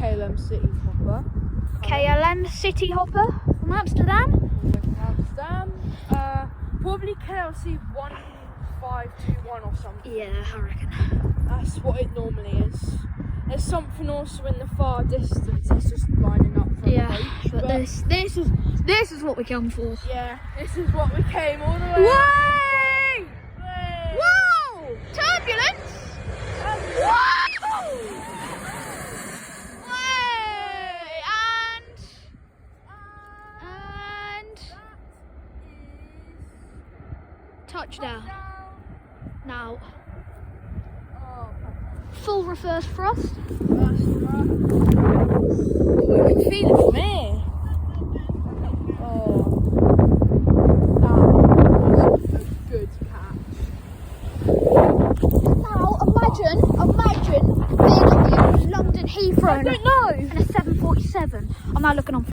KLM cityhopper. KLM cityhopper from Amsterdam. Amsterdam. Probably KLC 1521 or something. Yeah, I reckon. That's what it normally is. There's something also in the far distance. It's just lining up for Yeah, a coach, but this is what we come for. yeah, this is what we came all the way. Way! Way! Whoa! Turbulence! Whoa! Way! And touchdown. Now, full reverse thrust. You can feel it from here. Oh, that was a good catch. Now, imagine being at the London Heathrow I don't know. in a 747. I'm now looking on.